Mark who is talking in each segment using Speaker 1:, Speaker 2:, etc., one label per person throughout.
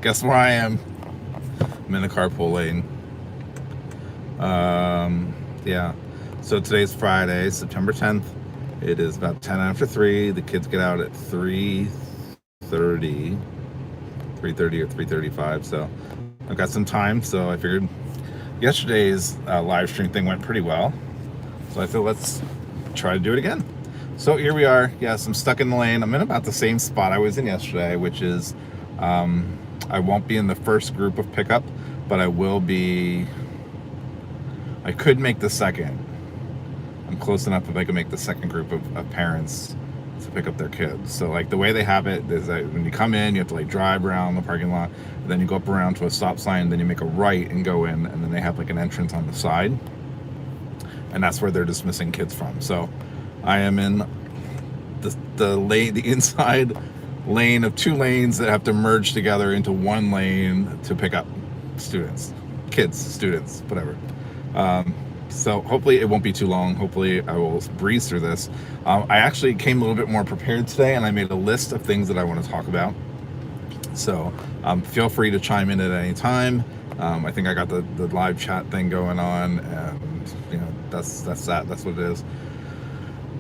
Speaker 1: Guess where I am? I'm in the carpool lane. Yeah. So today's Friday, September 10th. It is about 10 after 3. The kids get out at 3:30 or 3:35. So I've got some time. So I figured yesterday's live stream thing went pretty well. So I feel let's try to do it again. So here we are. Yes, I'm stuck in the lane. I'm in about the same spot I was in yesterday, which is I won't be in the first group of pickup, but I will be. I could make the second. I'm close enough if I could make the second group of parents to pick up their kids. So like the way they have it is that when you come in, you have to like drive around the parking lot, and then you go up around to a stop sign, then you make a right and go in, and then they have like an entrance on the side, and that's where they're dismissing kids from. So I am in the lane, the inside lane of 2 lanes that have to merge together into 1 lane to pick up students, students, whatever. So hopefully it won't be too long. Hopefully I will breeze through this. I actually came a little bit more prepared today, and I made a list of things that I want to talk about. So feel free to chime in at any time. I think I got the live chat thing going on, and you know that's what it is.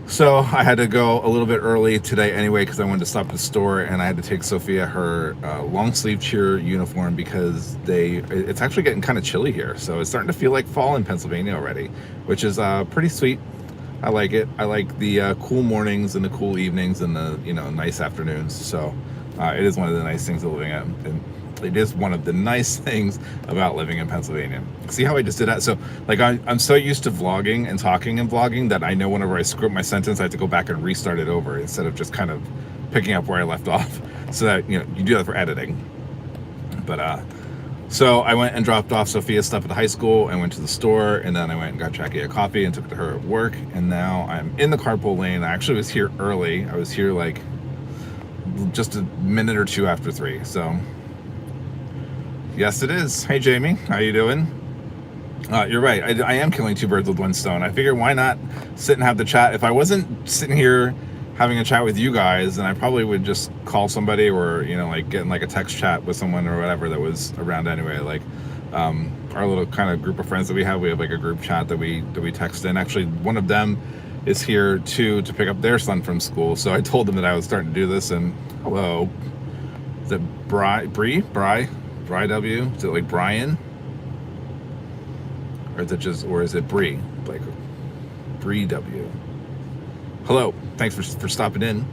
Speaker 1: So I had to go a little bit early today anyway because I wanted to stop at the store, and I had to take Sophia her long sleeve cheer uniform because it's actually getting kind of chilly here. So it's starting to feel like fall in Pennsylvania already, which is pretty sweet. I like it. I like the cool mornings and the cool evenings and the nice afternoons. So it is one of the nice things of living in. It is one of the nice things about living in Pennsylvania. See how I just did that? So like I'm so used to vlogging and talking and vlogging that I know whenever I screw up my sentence, I have to go back and restart it over instead of just kind of picking up where I left off. So that, you do that for editing. But so I went and dropped off Sophia's stuff at the high school and went to the store, and then I went and got Jackie a coffee and took it to her at work. And now I'm in the carpool lane. I actually was here early. I was here like just a minute or 2 after 3. So yes, it is. Hey, Jamie. How you doing? You're right. I am killing 2 birds with 1 stone. I figure why not sit and have the chat? If I wasn't sitting here having a chat with you guys, then I probably would just call somebody or, like get in like a text chat with someone or whatever that was around anyway. Like our little kind of group of friends that we have like a group chat that we text in. Actually, one of them is here too to pick up their son from school. So I told them that I was starting to do this, and hello. Is it Bri W? Is it like Brian? Or is it Bree? Like Bree W. Hello. Thanks for stopping in.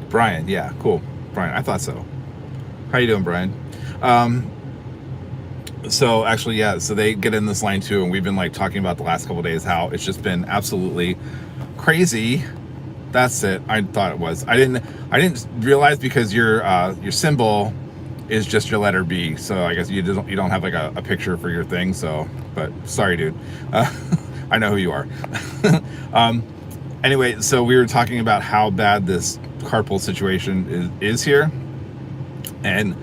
Speaker 1: Brian, yeah, cool. Brian, I thought so. How you doing, Brian? So actually, yeah, so they get in this line too, and we've been like talking about the last couple of days how it's just been absolutely crazy. That's it. I thought it was. I didn't realize because your symbol is just your letter B, so I guess you don't have like a picture for your thing. So, but sorry, dude. I know who you are. Anyway, so we were talking about how bad this carpool situation is here, and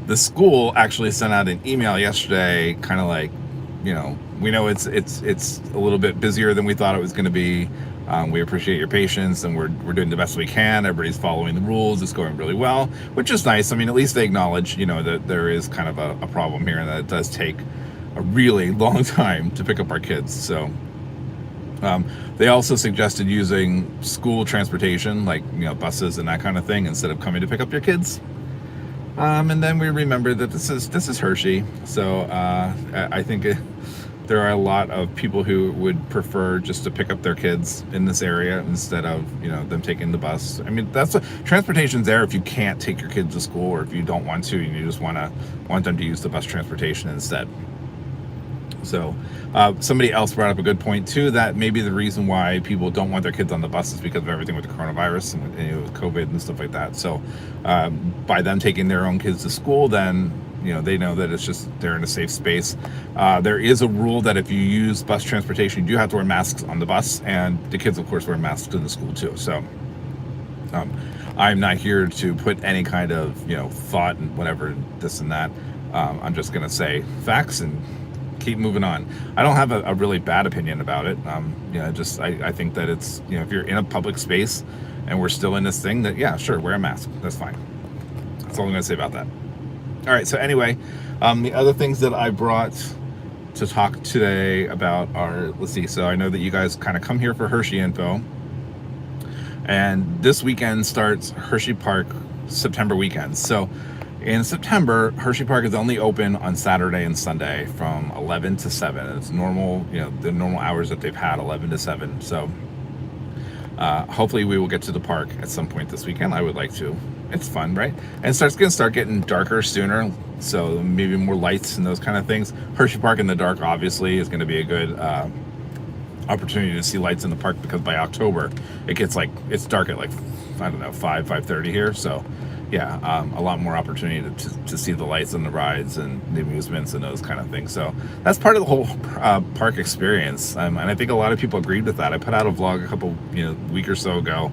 Speaker 1: the school actually sent out an email yesterday, kind of like, we know it's a little bit busier than we thought it was going to be. We appreciate your patience, and we're doing the best we can. Everybody's following the rules. It's going really well, which is nice. I mean, at least they acknowledge, that there is kind of a problem here, and that it does take a really long time to pick up our kids. So they also suggested using school transportation, like buses and that kind of thing, instead of coming to pick up your kids. And then we remembered that this is Hershey, so I think there are a lot of people who would prefer just to pick up their kids in this area instead of them taking the bus. I mean, transportation's there if you can't take your kids to school, or if you don't want to, and you just want them to use the bus transportation instead. So somebody else brought up a good point too, that maybe the reason why people don't want their kids on the bus is because of everything with the coronavirus and with COVID and stuff like that. So by them taking their own kids to school, then they know that it's just they're in a safe space. There is a rule that if you use bus transportation, you do have to wear masks on the bus, and the kids of course wear masks in the school too. So I'm not here to put any kind of thought and whatever this and that. I'm just gonna say facts and keep moving on. I don't have a really bad opinion about it. I think that it's, if you're in a public space and we're still in this thing, that yeah, sure, wear a mask. That's fine. That's all I'm gonna say about that. All right, so anyway, the other things that I brought to talk today about are, let's see, so I know that you guys kind of come here for Hershey info, and this weekend starts Hersheypark September weekend. So in September, Hersheypark is only open on Saturday and Sunday from 11 to 7. It's normal, the normal hours that they've had, 11 to 7. So hopefully we will get to the park at some point this weekend. I would like to. It's fun, right? And it's going to start getting darker sooner, so maybe more lights and those kind of things. Hersheypark in the dark, obviously, is going to be a good opportunity to see lights in the park, because by October it gets it's dark at 5:30 here. So yeah, a lot more opportunity to see the lights and the rides and the amusements and those kind of things. So that's part of the whole park experience, and I think a lot of people agreed with that. I put out a vlog a couple week or so ago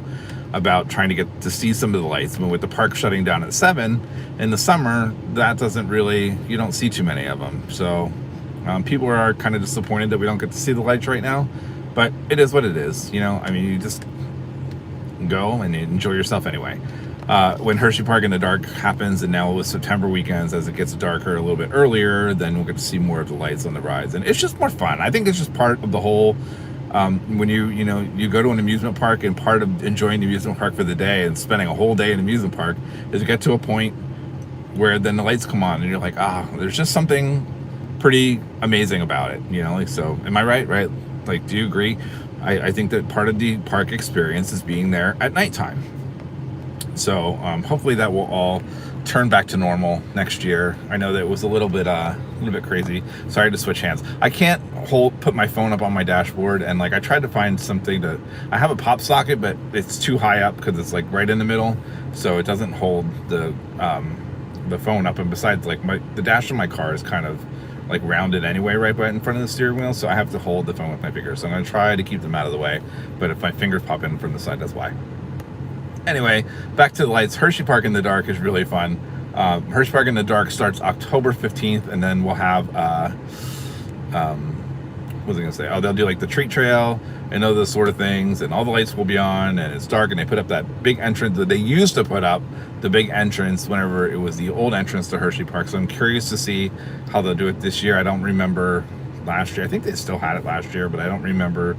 Speaker 1: about trying to get to see some of the lights. But with the park shutting down at 7 in the summer, that doesn't really, you don't see too many of them. So people are kind of disappointed that we don't get to see the lights right now, but it is what it is. I mean, you just go and enjoy yourself anyway. When Hersheypark in the dark happens, and now with September weekends, as it gets darker a little bit earlier, then we'll get to see more of the lights on the rides, and it's just more fun. I think it's just part of the whole. When you go to an amusement park, and part of enjoying the amusement park for the day and spending a whole day in an amusement park is to get to a point where then the lights come on and you're like, there's just something pretty amazing about it. So am I right? Do you agree? I think that part of the park experience is being there at nighttime. So hopefully that will all turn back to normal next year. I know that it was a little bit crazy. Sorry to switch hands. I can't put my phone up on my dashboard, and I tried to find something I have a pop socket, but it's too high up because it's right in the middle, so it doesn't hold the phone up. And besides, the dash of my car is kind of rounded anyway, right in front of the steering wheel, so I have to hold the phone with my fingers. So I'm going to try to keep them out of the way, but if my fingers pop in from the side, that's why. Anyway, back to the lights. Hersheypark in the dark is really fun. Hersheypark in the dark starts October 15th, and then we'll have what was I gonna say? They'll do the treat trail and all those sort of things, and all the lights will be on, and it's dark, and they put up that big entrance that they used to put up, the big entrance whenever it was the old entrance to Hersheypark. So I'm curious to see how they'll do it this year. I don't remember last year. I think they still had it last year, but I don't remember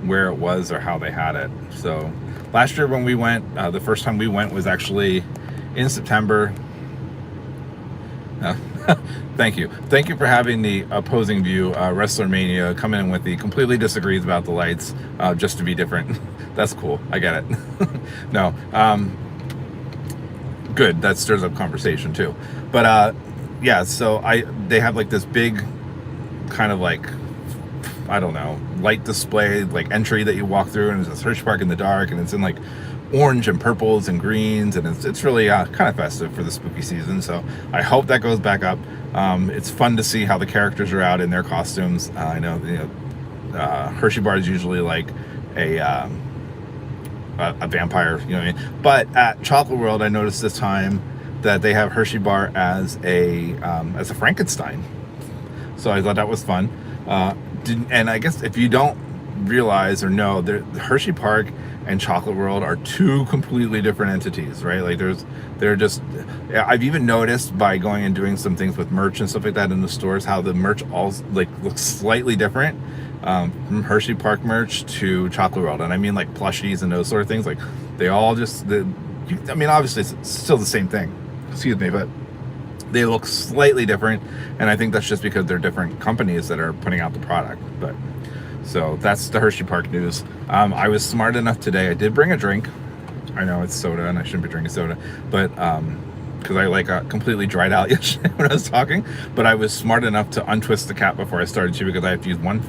Speaker 1: where it was or how they had it. So last year when we went, the first time we went was actually in September. Thank you for having the opposing view. Wrestler Mania coming in with the completely disagrees about the lights, just to be different. That's cool. I get it. No, good. That stirs up conversation too. But yeah, so they have this big kind of I don't know, light display entry that you walk through, and it's Hersheypark in the dark, and it's in orange and purples and greens, and it's really kind of festive for the spooky season. So I hope that goes back up. It's fun to see how the characters are out in their costumes. I know Hershey Bar is usually a vampire, what I mean. But at Chocolate World, I noticed this time that they have Hershey Bar as a Frankenstein. So I thought that was fun. And I guess if you don't realize or know, Hersheypark and Chocolate World are two completely different entities, right? I've even noticed by going and doing some things with merch and stuff like that in the stores, how the merch all looks slightly different from Hersheypark merch to Chocolate World. And I mean plushies and those sort of things. They all obviously it's still the same thing, excuse me, but they look slightly different, and I think that's just because they're different companies that are putting out the product. But so that's the Hersheypark news. I was smart enough today. I did bring a drink. I know it's soda, and I shouldn't be drinking soda, but because I got completely dried out yesterday when I was talking. But I was smart enough to untwist the cap before I started to, because I have to use one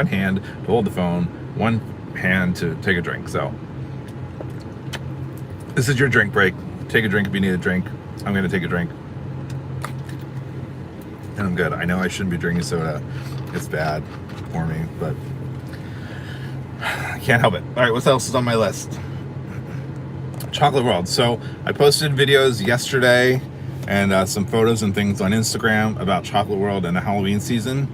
Speaker 1: hand to hold the phone, one hand to take a drink. So this is your drink break. Take a drink if you need a drink. I'm going to take a drink. And I'm good. I know I shouldn't be drinking soda. It's bad for me, but I can't help it. All right, what else is on my list? Chocolate World. So I posted videos yesterday and some photos and things on Instagram about Chocolate World and the Halloween season.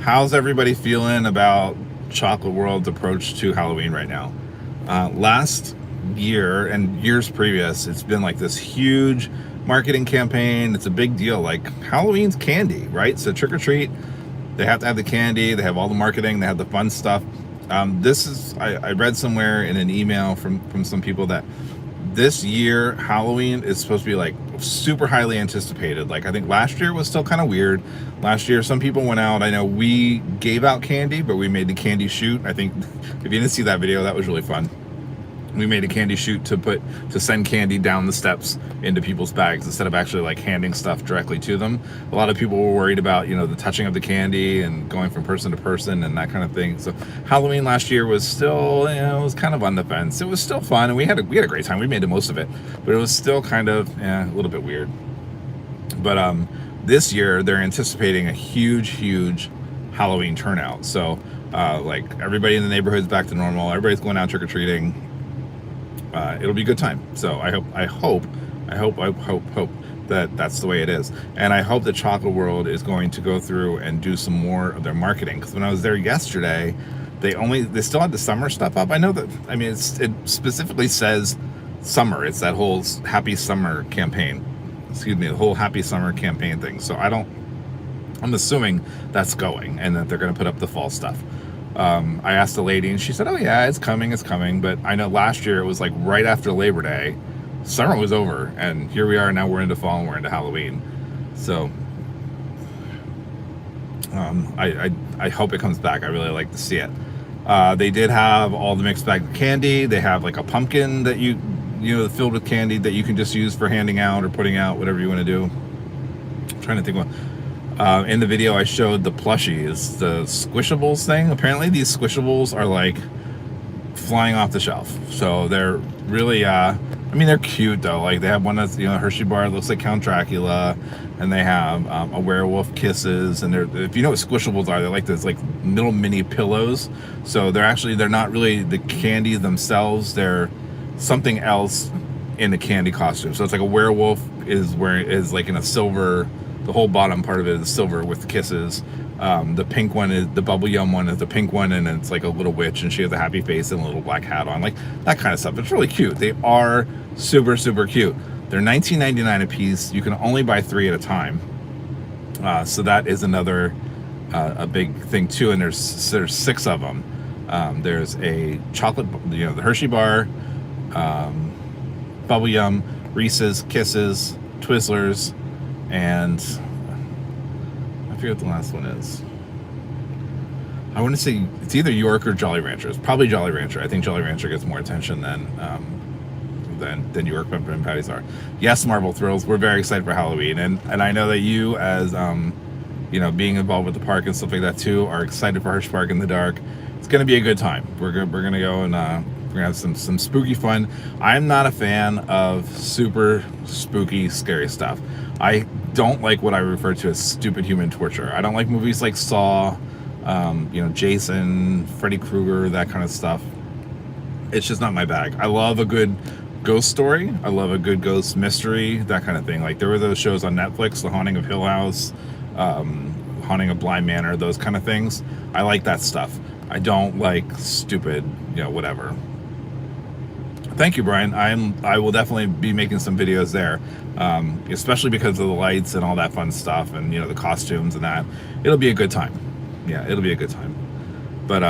Speaker 1: How's everybody feeling about Chocolate World's approach to Halloween right now? Last year and years previous, it's been this huge marketing campaign. It's a big deal. Like, Halloween's candy, right? So trick or treat, they have to have the candy, they have all the marketing, they have the fun stuff. This is, I read somewhere in an email from some people that this year Halloween is supposed to be like super highly anticipated. Like, I think last year was still kind of weird. Last year some people went out, I know we gave out candy, but we made the candy chute. I think if you didn't see that video, that was really fun. We made a candy chute to send candy down the steps into people's bags instead of actually like handing stuff directly to them. A lot of people were worried about, you know, the touching of the candy and going from person to person and that kind of thing. So Halloween last year was still, you know, it was kind of on the fence. It was still fun, and we had a great time. We made the most of it, but it was still kind of a little bit weird. But this year they're anticipating a huge Halloween turnout. So like, everybody in the neighborhood's back to normal. Everybody's going out trick-or-treating. It'll be a good time. So I hope that that's the way it is. And I hope the Chocolate World is going to go through and do some more of their marketing. Because when I was there yesterday, they still had the summer stuff up. I know that, I mean, it specifically says summer. It's that whole happy summer campaign. Excuse me, the whole happy summer campaign thing. So I'm assuming that's going, and that they're going to put up the fall stuff. I asked the lady, and she said, oh yeah, it's coming. But I know last year it was like right after Labor Day, summer was over, and here we are now. We're into fall and we're into Halloween. So I hope it comes back. I really like to see it. They did have all the mixed bag candy. They have like a pumpkin that you know, filled with candy that you can just use for handing out or putting out, whatever you want to do. I'm trying to think what. In the video I showed the plushies, the Squishables thing. Apparently these Squishables are like flying off the shelf. So they're really, I mean, they're cute though. Like, they have one that's, you know, Hershey bar, looks like Count Dracula, and they have a werewolf kisses. And if you know what Squishables are, they're like those like little mini pillows. So they're not really the candy themselves. They're something else in a candy costume. So it's like a werewolf is like in a silver. The whole bottom part of it is silver with kisses. The pink one is the bubble yum one is the pink one, and it's like a little witch, and she has a happy face and a little black hat on, like that kind of stuff. It's really cute. They are super cute. They're $19.99 a piece. You can only buy 3 at a time. So that is another a big thing too. And there's 6 of them. There's a chocolate, you know, the Hershey bar, bubble yum, Reese's, Kisses, Twizzlers, and I forget what the last one is. I want to say it's either York or Jolly Rancher. It's probably Jolly Rancher. I think Jolly Rancher gets more attention than York Peppermint and Patties are. Yes, Marble Thrills. We're very excited for Halloween, and I know that you, as you know, being involved with the park and stuff like that too, are excited for Hersheypark in the dark. It's going to be a good time. We're gonna go and we're gonna have some spooky fun. I'm not a fan of super spooky, scary stuff. I don't like what I refer to as stupid human torture. I don't like movies like Saw, you know, Jason, Freddy Krueger, that kind of stuff. It's just not my bag. I love a good ghost story. I love a good ghost mystery, that kind of thing. Like, there were those shows on Netflix, The Haunting of Hill House, Haunting of Bly Manor, those kind of things. I like that stuff. I don't like stupid, you know, whatever. Thank you, Brian. I will definitely be making some videos there, especially because of the lights and all that fun stuff, and, you know, the costumes and that. It'll be a good time. Yeah, it'll be a good time. But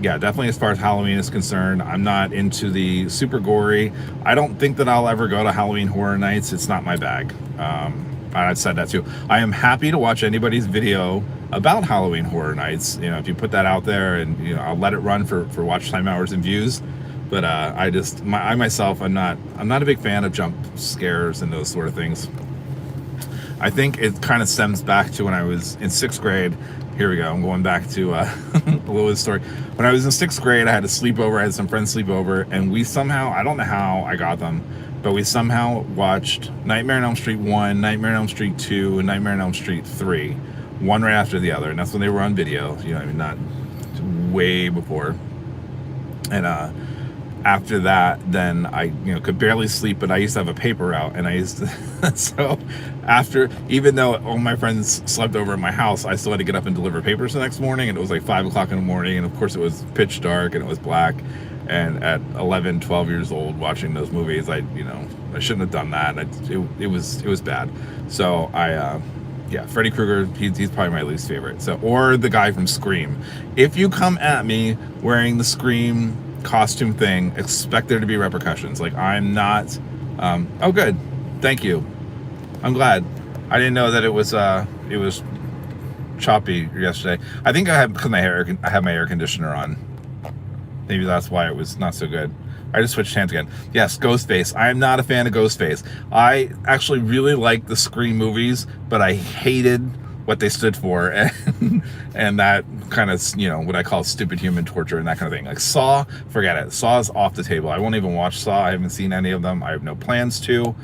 Speaker 1: yeah, definitely as far as Halloween is concerned, I'm not into the super gory. I don't think that I'll ever go to Halloween Horror Nights. It's not my bag. I've said that too. I am happy to watch anybody's video about Halloween Horror Nights. You know, if you put that out there, and, you know, I'll let it run for watch time hours and views. But I myself, I'm not a big fan of jump scares and those sort of things. I think it kind of stems back to when I was in 6th grade. Here we go. I'm going back to a little bit story. When I was in 6th grade, I had a sleepover. I had some friends sleep over, and we somehow, I don't know how I got them, but we somehow watched Nightmare on Elm Street 1, Nightmare on Elm Street 2, and Nightmare on Elm Street 3, one right after the other. And that's when they were on video, you know, I mean, not way before. And after that, then I, you know, could barely sleep, but I used to have a paper route, and I used to, so after, even though all my friends slept over at my house, I still had to get up and deliver papers the next morning, and it was like 5 o'clock in the morning, and of course it was pitch dark, and it was black, and at 11, 12 years old, watching those movies, I, you know, I shouldn't have done that. It was bad. So yeah, Freddy Krueger, he's probably my least favorite. So, or the guy from Scream. If you come at me wearing the Scream costume thing, expect there to be repercussions. Like, I'm not. Oh, good. Thank you. I'm glad. I didn't know that it was choppy yesterday. I think I have because I have my air conditioner on. Maybe that's why it was not so good. I just switched hands again. Yes, Ghostface. I am not a fan of Ghostface. I actually really liked the Scream movies, but I hated what they stood for, and that kind of, you know, what I call stupid human torture and that kind of thing. Like Saw, forget it. Saw is off the table. I won't even watch Saw. I haven't seen any of them. I have no plans to.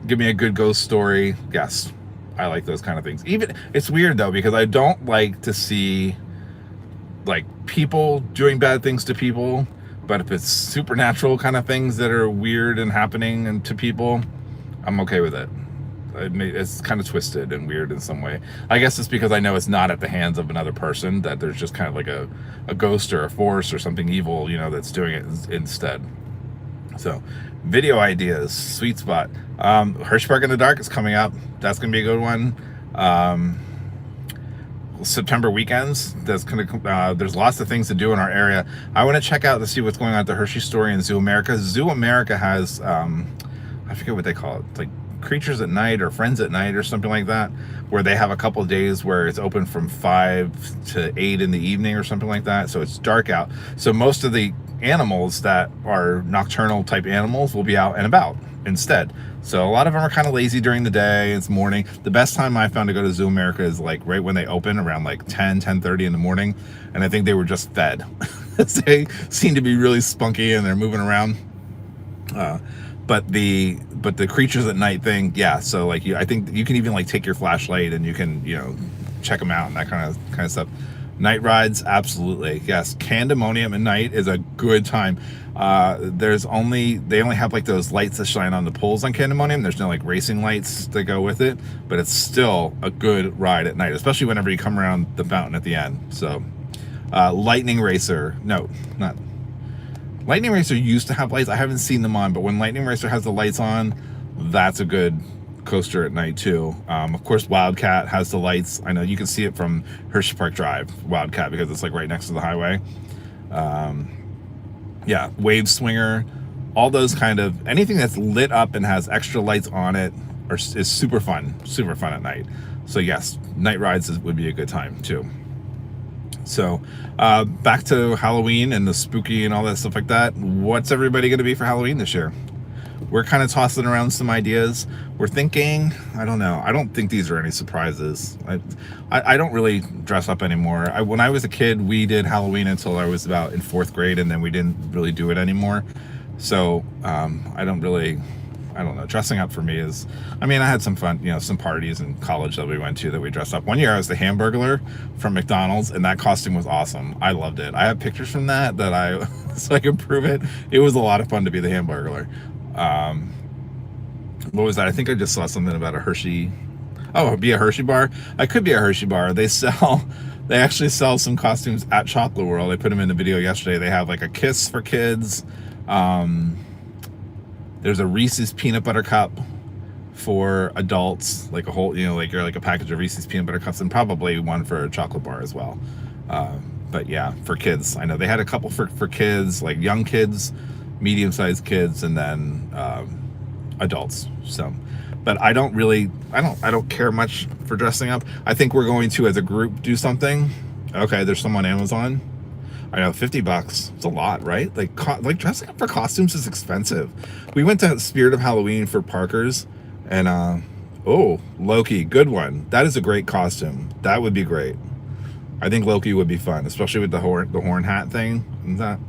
Speaker 1: Give me a good ghost story. Yes, I like those kind of things. Even it's weird though, because I don't like to see like people doing bad things to people. But if it's supernatural kind of things that are weird and happening and to people, I'm okay with it. It's kind of twisted and weird in some way. I guess it's because I know it's not at the hands of another person, that there's just kind of like a ghost or a force or something evil, you know, that's doing it instead. So, video ideas, sweet spot. Hersheypark in the Dark is coming up. That's going to be a good one. September weekends, there's lots of things to do in our area. I want to check out to see what's going on at the Hershey Story in Zoo America. Zoo America has I forget what they call it, like Creatures at Night or Friends at Night or something like that, where they have a couple of days where it's open from 5 to 8 in the evening or something like that, so it's dark out. So most of the animals that are nocturnal type animals will be out and about instead. So a lot of them are kind of lazy during the day. It's morning. The best time I found to go to Zoo America is like right when they open, around like 10:30 in the morning, and I think they were just fed. They seem to be really spunky and they're moving around. But the Creatures at Night thing, yeah. So like I think you can even like take your flashlight and you can, you know, check them out and that kind of stuff. Night rides, absolutely, yes. Candemonium at night is a good time. They only have like those lights that shine on the poles on Candemonium. There's no like racing lights that go with it, but it's still a good ride at night, especially whenever you come around the fountain at the end. So, Lightning Racer, no, not Lightning Racer used to have lights. I haven't seen them on, but when Lightning Racer has the lights on, that's a good coaster at night too. Of course, Wildcat has the lights. I know you can see it from Hersheypark Drive, Wildcat, because it's like right next to the highway. Yeah, Wave Swinger, all those kind of, anything that's lit up and has extra lights on it is super fun at night. So yes, night rides would be a good time too. So back to Halloween and the spooky and all that stuff like that. What's everybody going to be for Halloween this year? We're kind of tossing around some ideas. We're thinking, I don't know. I don't think these are any surprises. I don't really dress up anymore. When I was a kid, we did Halloween until I was about in 4th grade, and then we didn't really do it anymore. So I don't know. Dressing up for me is, I mean, I had some fun, you know, some parties in college that we went to that we dressed up. One year I was the Hamburglar from McDonald's, and that costume was awesome. I loved it. I have pictures from that so I can prove it. It was a lot of fun to be the Hamburglar. What was that? I think I just saw something about a Hershey. Oh, be a Hershey bar. I could be a Hershey bar. They actually sell some costumes at Chocolate World. I put them in the video yesterday. They have like a Kiss for kids. There's a Reese's peanut butter cup for adults, like a whole, you know, like you're like a package of Reese's peanut butter cups, and probably one for a chocolate bar as well. But yeah, for kids, I know they had a couple for kids, like young kids, medium-sized kids, and then adults. So, but I don't care much for dressing up. I think we're going to, as a group, do something. Okay, there's some on Amazon. I know, $50. It's a lot, right? Like dressing up for costumes is expensive. We went to Spirit of Halloween for Parker's, and oh, Loki, good one. That is a great costume. That would be great. I think Loki would be fun, especially with the horn hat thing and that.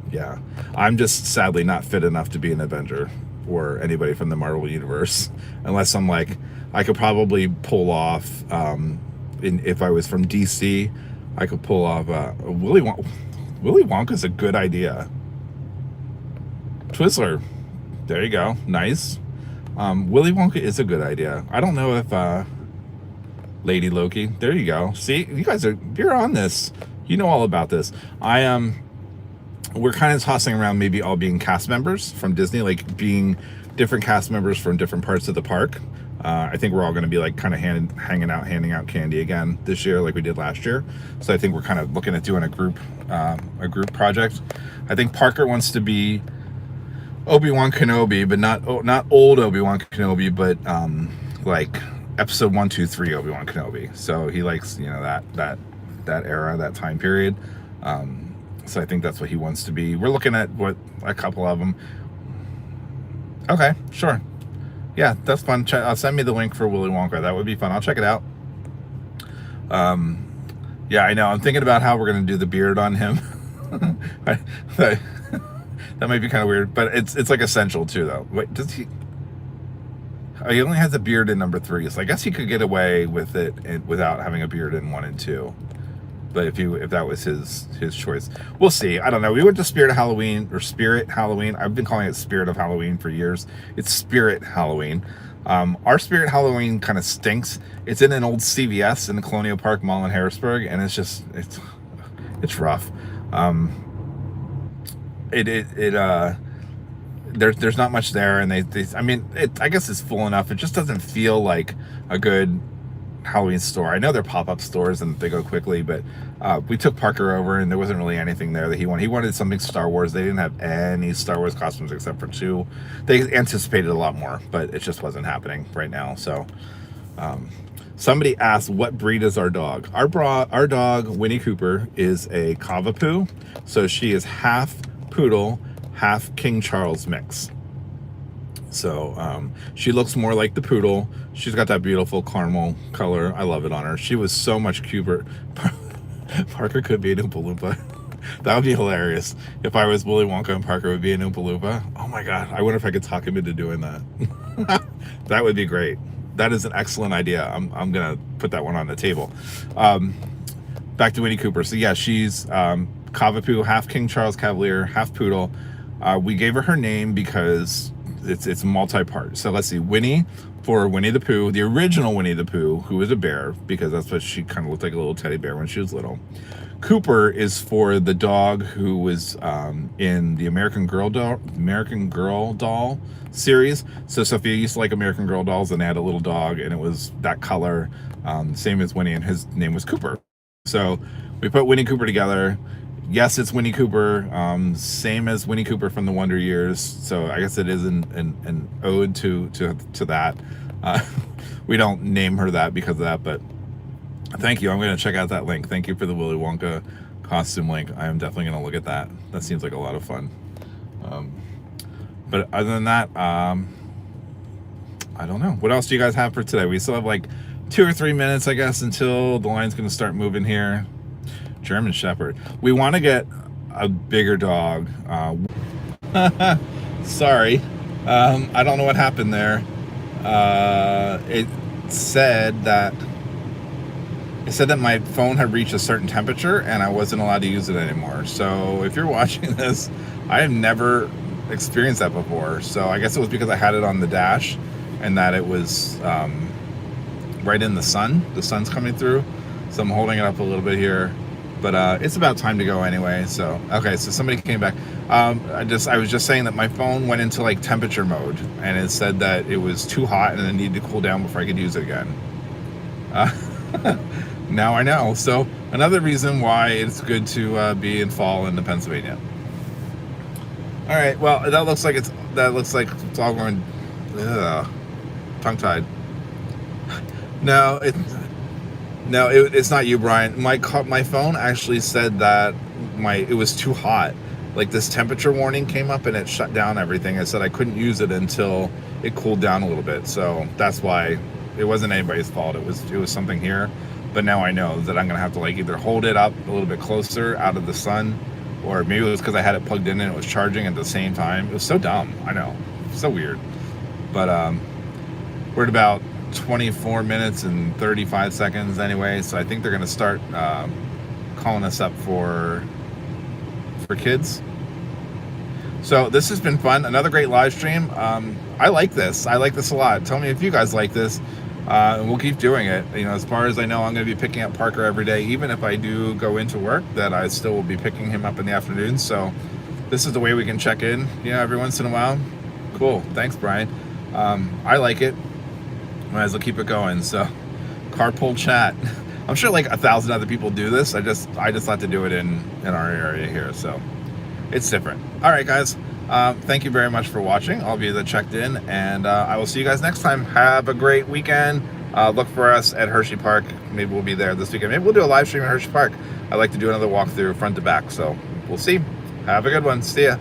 Speaker 1: Yeah, I'm just sadly not fit enough to be an Avenger or anybody from the Marvel universe, unless I'm like, I could probably pull off, if I was from DC, I could pull off Willy Wonka. Willy Wonka's a good idea. Twizzler, there you go, nice. Willy Wonka is a good idea. I don't know if Lady Loki, there you go. See, you're on this. You know all about this. we're kind of tossing around maybe all being cast members from Disney, like being different cast members from different parts of the park. I think we're all going to be like kind of hanging out, handing out candy again this year, like we did last year. So I think we're kind of looking at doing a group project. I think Parker wants to be Obi-Wan Kenobi, but not old Obi-Wan Kenobi, but like episode 1, 2, 3 Obi-Wan Kenobi. So he likes, you know, that era, that time period. So I think that's what he wants to be. We're looking at what a couple of them. Okay, sure. Yeah, that's fun. Send me the link for Willy Wonka. That would be fun. I'll check it out. Yeah, I know. I'm thinking about how we're gonna do the beard on him. That might be kind of weird, but it's like essential too, though. Wait, does he? Oh, he only has a beard in number 3, so I guess he could get away with it without having a beard in 1 and 2. But if that was his choice, we'll see. I don't know. We went to Spirit Halloween. I've been calling it Spirit of Halloween for years. It's Spirit Halloween. Our Spirit Halloween kind of stinks. It's in an old CVS in the Colonial Park Mall in Harrisburg, and it's rough. There's not much there, and I guess it's full enough. It just doesn't feel like a good Halloween store. I know they're pop-up stores and they go quickly, but we took Parker over and there wasn't really anything there that he wanted. He wanted something Star Wars. They didn't have any Star Wars costumes except for 2. They anticipated a lot more, but it just wasn't happening right now. So somebody asked, what breed is our dog? Our dog, Winnie Cooper, is a Cavapoo. So she is half poodle, half King Charles mix. So she looks more like the poodle. She's got that beautiful caramel color. I love it on her. She was so much cuter. Parker could be an Oompa Loompa. That would be hilarious. If I was Willy Wonka and Parker would be an Oompa Loompa. Oh my God. I wonder if I could talk him into doing that. That would be great. That is an excellent idea. I'm going to put that one on the table. Back to Winnie Cooper. So yeah, she's Cavapoo, half King Charles Cavalier, half poodle. We gave her name because it's multi-part. So let's see, Winnie for Winnie the Pooh, the original Winnie the Pooh, who was a bear, because that's what she kind of looked like, a little teddy bear when she was little. Cooper is for the dog who was in the American Girl doll series. So Sophia used to like American Girl dolls, and they had a little dog, and it was that color, same as Winnie, and his name was Cooper. So we put Winnie Cooper together. Yes, it's Winnie Cooper, same as Winnie Cooper from the Wonder Years. So I guess it is an ode to that. We don't name her that because of that, but thank you. I'm going to check out that link. Thank you for the Willy Wonka costume link. I am definitely going to look at that. That seems like a lot of fun. But other than that, I don't know. What else do you guys have for today? We still have like 2 or 3 minutes, I guess, until the line's going to start moving here. German Shepherd. We want to get a bigger dog. Sorry. I don't know what happened there. It said that my phone had reached a certain temperature and I wasn't allowed to use it anymore. So if you're watching this, I have never experienced that before. So I guess it was because I had it on the dash and that it was right in the sun. The sun's coming through. So I'm holding it up a little bit here. But it's about time to go anyway. So okay, so somebody came back. I was just saying that my phone went into like temperature mode, and it said that it was too hot and it needed to cool down before I could use it again. Now I know. So another reason why it's good to be in fall in Pennsylvania. All right. Well, that looks like it's all going tongue-tied. No, it's not you, Brian. My phone actually said that it was too hot. Like this temperature warning came up and it shut down everything. It said I couldn't use it until it cooled down a little bit. So that's why it wasn't anybody's fault. It was something here. But now I know that I'm gonna have to like either hold it up a little bit closer out of the sun, or maybe it was because I had it plugged in and it was charging at the same time. It was so dumb. I know, so weird. But we're at about 24 minutes and 35 seconds anyway, so I think they're going to start calling us up for kids. So this has been fun. Another great live stream. I like this a lot. Tell me if you guys like this, and we'll keep doing it. You know, as far as I know, I'm going to be picking up Parker every day. Even if I do go into work, that I still will be picking him up in the afternoon. So this is the way we can check in, you know, every once in a while. Cool. Thanks, Brian. I like it. Might as well keep it going. So, carpool chat. I'm sure like 1,000 other people do this. I just like to do it in our area here. So, it's different. All right, guys. Thank you very much for watching, all of you that checked in, and I will see you guys next time. Have a great weekend. Look for us at Hersheypark. Maybe we'll be there this weekend. Maybe we'll do a live stream at Hersheypark. I'd like to do another walkthrough front to back, so we'll see. Have a good one. See ya.